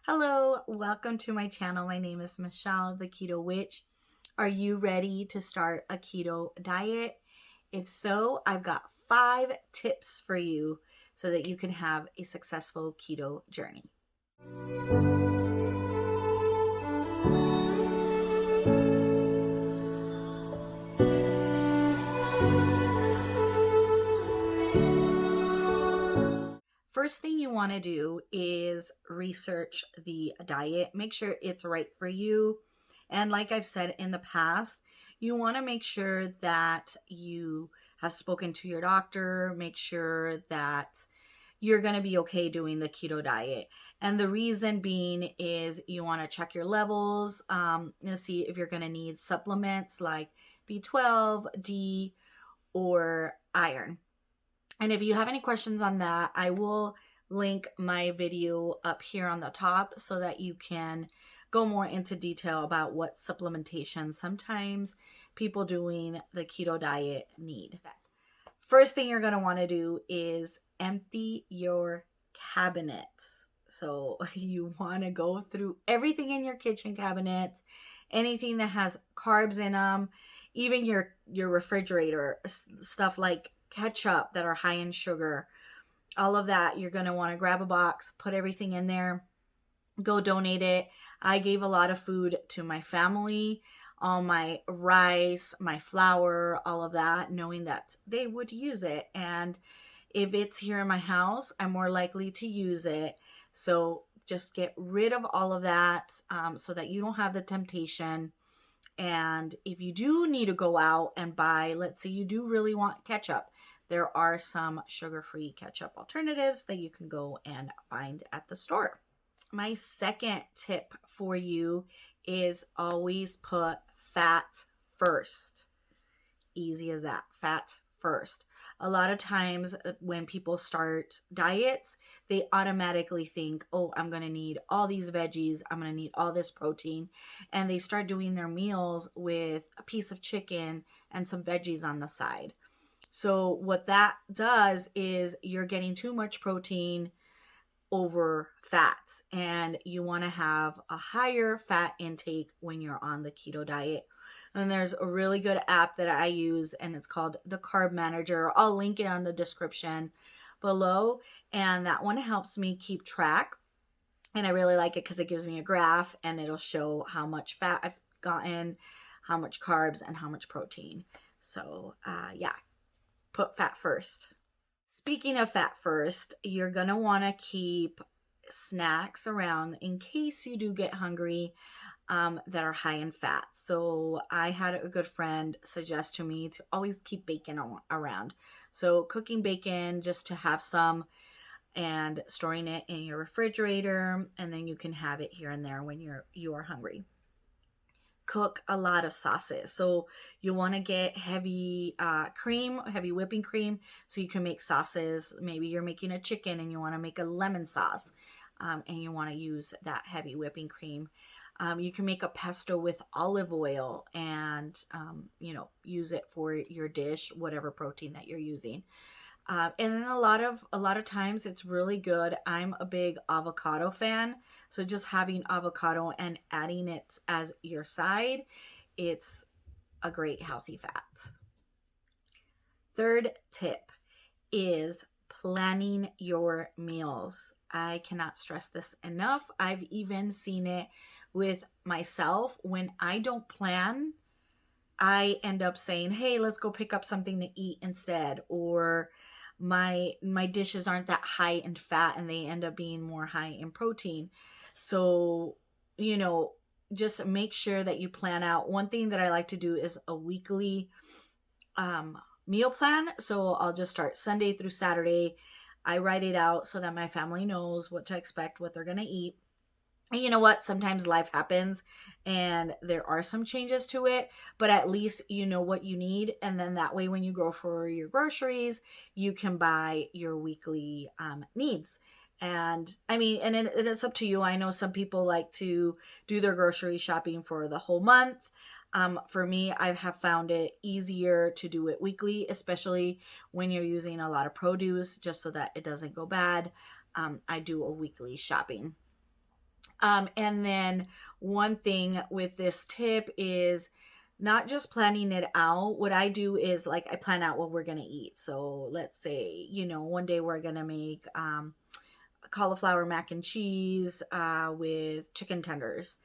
Hello, welcome to my channel. My name is Michelle, the Keto Witch. Are you ready to start a keto diet? If so, I've got 5 tips for you so that you can have a successful keto journey. First thing you want to do is research the diet. Make sure it's right for you. And like I've said in the past, you want to make sure that you have spoken to your doctor, make sure that you're going to be okay doing the keto diet. And the reason being is you want to check your levels, to see if you're going to need supplements like B12, D, or iron. And if you have any questions on that, I will link my video up here on the top so that you can go more into detail about what supplementation sometimes people doing the keto diet need. First thing you're going to want to do is empty your cabinets. So you want to go through everything in your kitchen cabinets, anything that has carbs in them, even your refrigerator, stuff like ketchup that are high in sugar, all of that. You're going to want to grab a box, put everything in there, go donate it. I gave a lot of food to my family, all my rice, my flour, all of that, knowing that they would use it. And if it's here in my house, I'm more likely to use it. So just get rid of all of that so that you don't have the temptation. And if you do need to go out and buy, let's say you do really want ketchup, there are some sugar-free ketchup alternatives that you can go and find at the store. My second tip for you is always put fat first. Easy as that. Fat first. A lot of times when people start diets, they automatically think, oh, I'm going to need all these veggies. I'm going to need all this protein. And they start doing their meals with a piece of chicken and some veggies on the side. So what that does is you're getting too much protein over fats, and you want to have a higher fat intake when you're on the keto diet. And there's a really good app that I use, and it's called the Carb Manager. I'll link it on the description below, and that one helps me keep track. And I really like it because it gives me a graph and it'll show how much fat I've gotten, how much carbs, and how much protein. So yeah, put fat first. Speaking of fat first, you're going to want to keep snacks around in case you do get hungry that are high in fat. So I had a good friend suggest to me to always keep bacon around. So cooking bacon just to have some and storing it in your refrigerator, and then you can have it here and there when you are hungry. Cook a lot of sauces. So you want to get heavy heavy whipping cream so you can make sauces. Maybe you're making a chicken and you want to make a lemon sauce and you want to use that heavy whipping cream. You can make a pesto with olive oil and, use it for your dish, whatever protein that you're using. And then a lot of times it's really good. I'm a big avocado fan. So just having avocado and adding it as your side, it's a great healthy fat. Third tip is planning your meals. I cannot stress this enough. I've even seen it with myself. When I don't plan, I end up saying, hey, let's go pick up something to eat instead. Or my dishes aren't that high in fat and they end up being more high in protein. So, just make sure that you plan out. One thing that I like to do is a weekly meal plan. So I'll just start Sunday through Saturday. I write it out so that my family knows what to expect, what they're going to eat. And you know what? Sometimes life happens and there are some changes to it, but at least you know what you need. And then that way, when you go for your groceries, you can buy your weekly needs. And I mean, and it is up to you. I know some people like to do their grocery shopping for the whole month. For me, I have found it easier to do it weekly, especially when you're using a lot of produce, just so that it doesn't go bad. I do a weekly shopping. And then one thing with this tip is not just planning it out. What I do is like I plan out what we're gonna eat. So let's say, one day we're gonna make cauliflower mac and cheese with chicken tenders,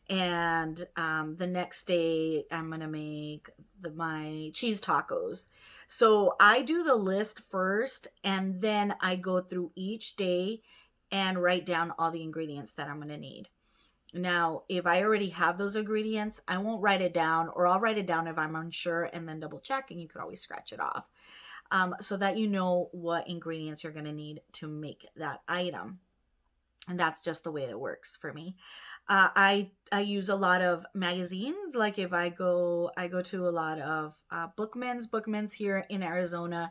and the next day I'm gonna make my cheese tacos. So I do the list first, and then I go through each day and write down all the ingredients that I'm gonna need. Now, if I already have those ingredients, I won't write it down, or I'll write it down if I'm unsure and then double check, and you could always scratch it off, so that you know what ingredients you're going to need to make that item. And that's just the way it works for me. I use a lot of magazines. Like if I go to a lot of Bookman's. Bookman's here in Arizona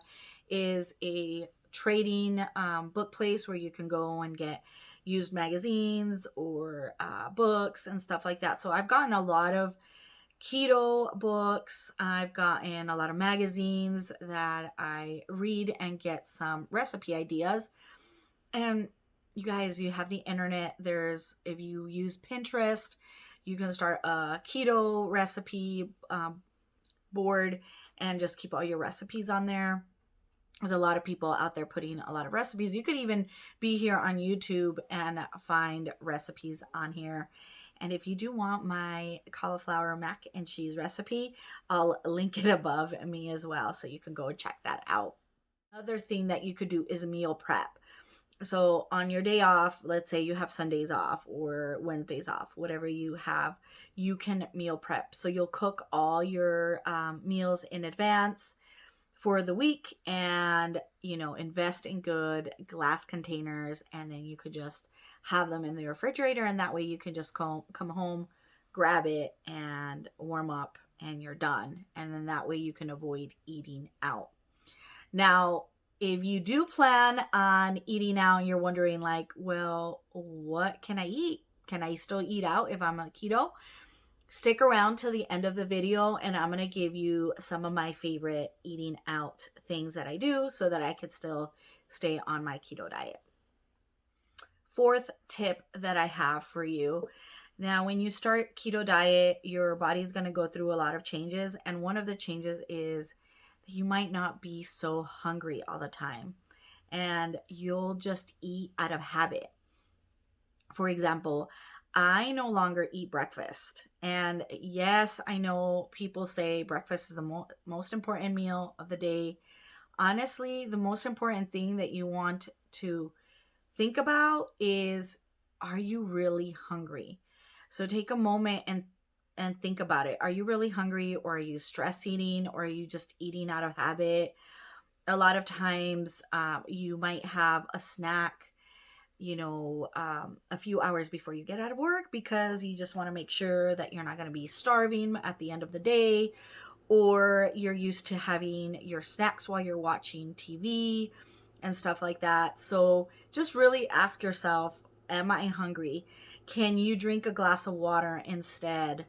is a trading book place where you can go and get used magazines or books and stuff like that. So I've gotten a lot of keto books. I've gotten a lot of magazines that I read and get some recipe ideas. And you guys, you have the internet. If you use Pinterest, you can start a keto recipe board and just keep all your recipes on there. There's a lot of people out there putting a lot of recipes. You could even be here on YouTube and find recipes on here. And if you do want my cauliflower mac and cheese recipe, I'll link it above me as well, so you can go and check that out. Another thing that you could do is meal prep. So on your day off, let's say you have Sundays off or Wednesdays off, whatever you have, you can meal prep. So you'll cook all your meals in advance for the week, and invest in good glass containers, and then you could just have them in the refrigerator, and that way you can just come home, grab it, and warm up, and you're done. And then that way you can avoid eating out. Now, if you do plan on eating out and you're wondering like, well, what can I eat? Can I still eat out if I'm a keto? Stick around till the end of the video, and I'm going to give you some of my favorite eating out things that I do so that I could still stay on my keto diet. Fourth tip that I have for you. Now, when you start keto diet, your body's going to go through a lot of changes, and one of the changes is that you might not be so hungry all the time, and you'll just eat out of habit. For example, I no longer eat breakfast. And yes, I know people say breakfast is the most important meal of the day. Honestly, the most important thing that you want to think about is, are you really hungry? So take a moment and think about it. Are you really hungry, or are you stress eating, or are you just eating out of habit? A lot of times you might have a snack a few hours before you get out of work, because you just want to make sure that you're not going to be starving at the end of the day, or you're used to having your snacks while you're watching TV and stuff like that. So just really ask yourself, am I hungry? Can you drink a glass of water instead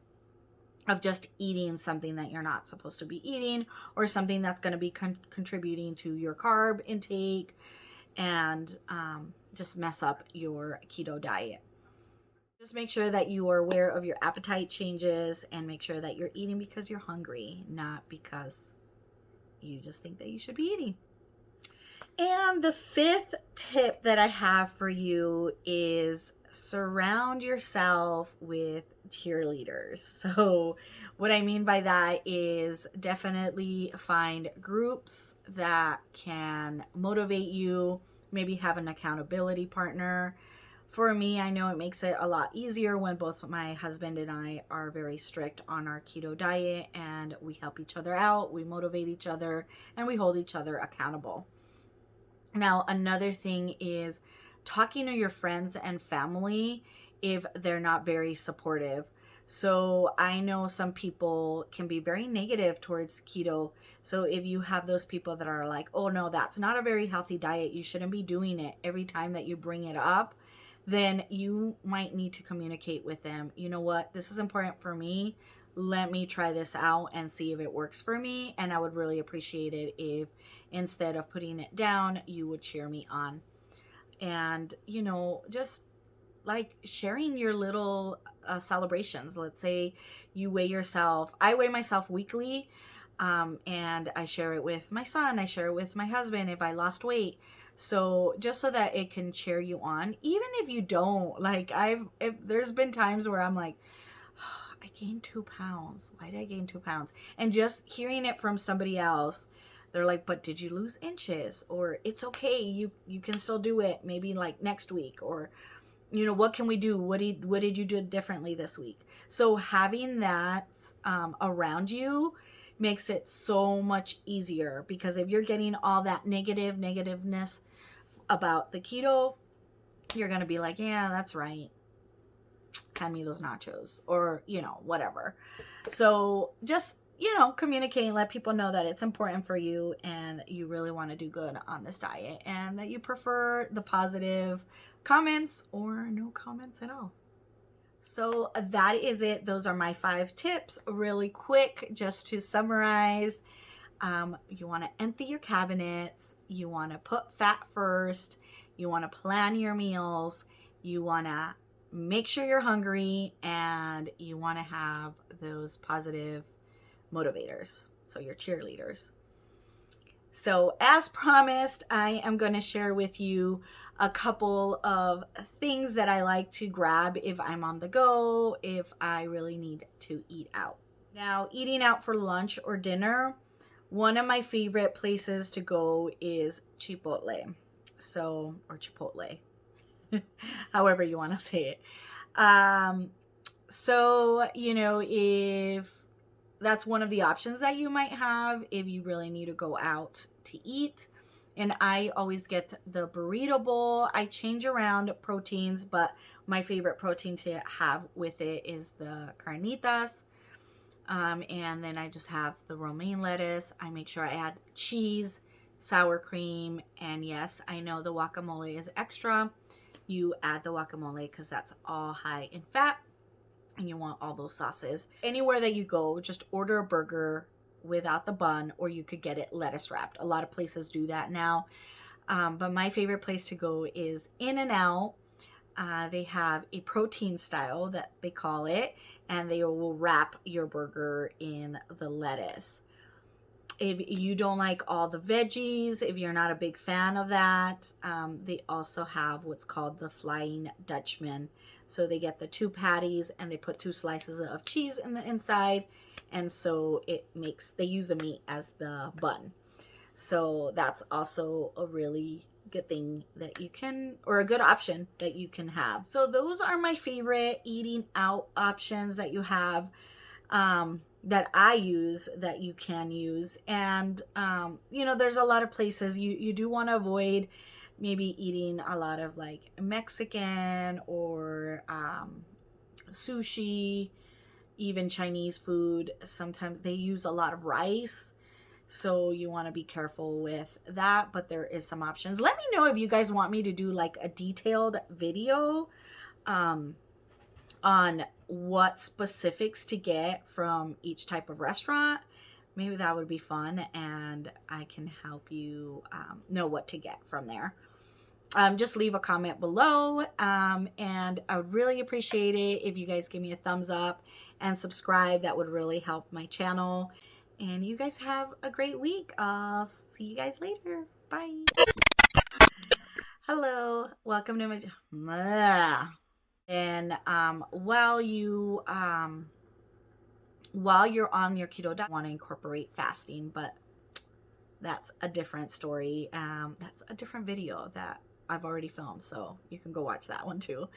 of just eating something that you're not supposed to be eating, or something that's going to be contributing to your carb intake and just mess up your keto diet? Just make sure that you are aware of your appetite changes, and make sure that you're eating because you're hungry, not because you just think that you should be eating. And the fifth tip that I have for you is surround yourself with cheerleaders. So what I mean by that is definitely find groups that can motivate you, maybe have an accountability partner. For me, I know it makes it a lot easier when both my husband and I are very strict on our keto diet, and we help each other out, we motivate each other, and we hold each other accountable. Now, another thing is talking to your friends and family if they're not very supportive. So I know some people can be very negative towards keto. So if you have those people that are like, oh no, that's not a very healthy diet, you shouldn't be doing it, every time that you bring it up, then you might need to communicate with them. You know what? This is important for me. Let me try this out and see if it works for me. And I would really appreciate it if instead of putting it down, you would cheer me on. And, just like sharing your little celebrations. Let's say you weigh yourself. I weigh myself weekly, and I share it with my son. I share it with my husband if I lost weight. So just so that it can cheer you on, even if you don't. Like if there's been times where I'm like, oh, I gained 2 pounds. Why did I gain 2 pounds? And just hearing it from somebody else, they're like, but did you lose inches? Or it's okay, you can still do it. Maybe like next week, or what can we do? What did you do differently this week? So having that around you makes it so much easier, because if you're getting all that negativeness about the keto, you're gonna be like, yeah, that's right, hand me those nachos, or whatever. So just communicate and let people know that it's important for you, and you really want to do good on this diet, and that you prefer the positive comments or no comments at all. So that is it. Those are my 5 tips, really quick, just to summarize. You want to empty your cabinets. You want to put fat first. You want to plan your meals. You want to make sure you're hungry, and you want to have those positive motivators, so your cheerleaders. So as promised, I am going to share with you a couple of things that I like to grab if I'm on the go, if I really need to eat out. Now, eating out for lunch or dinner, one of my favorite places to go is Chipotle. Or Chipotle, however you want to say it. If that's one of the options that you might have if you really need to go out to eat. And I always get the burrito bowl. I change around proteins, but my favorite protein to have with it is the carnitas. And then I just have the romaine lettuce. I make sure I add cheese, sour cream, and yes, I know the guacamole is extra. You add the guacamole because that's all high in fat, and you want all those sauces. Anywhere that you go, just order a burger without the bun, or you could get it lettuce wrapped. A lot of places do that now. But my favorite place to go is In-N-Out. They have a protein style that they call it, and they will wrap your burger in the lettuce. If you don't like all the veggies, if you're not a big fan of that, they also have what's called the Flying Dutchman. So they get the 2 patties and they put 2 slices of cheese in the inside. And so they use the meat as the bun. So that's also a really good thing that you can, or a good option that you can have. So those are my favorite eating out options that you have, that I use, that you can use. And, there's a lot of places you do want to avoid maybe eating a lot of like Mexican or sushi, even Chinese food. Sometimes they use a lot of rice, so you want to be careful with that, but there is some options. Let me know if you guys want me to do like a detailed video on what specifics to get from each type of restaurant. Maybe that would be fun, and I can help you know what to get from there. Just leave a comment below, and I would really appreciate it if you guys give me a thumbs up and subscribe. That would really help my channel. And you guys have a great week. I'll see you guys later. Bye. Hello, welcome to my and while you're on your keto diet, you want to incorporate fasting, but that's a different story. That's a different video that I've already filmed, so you can go watch that one too.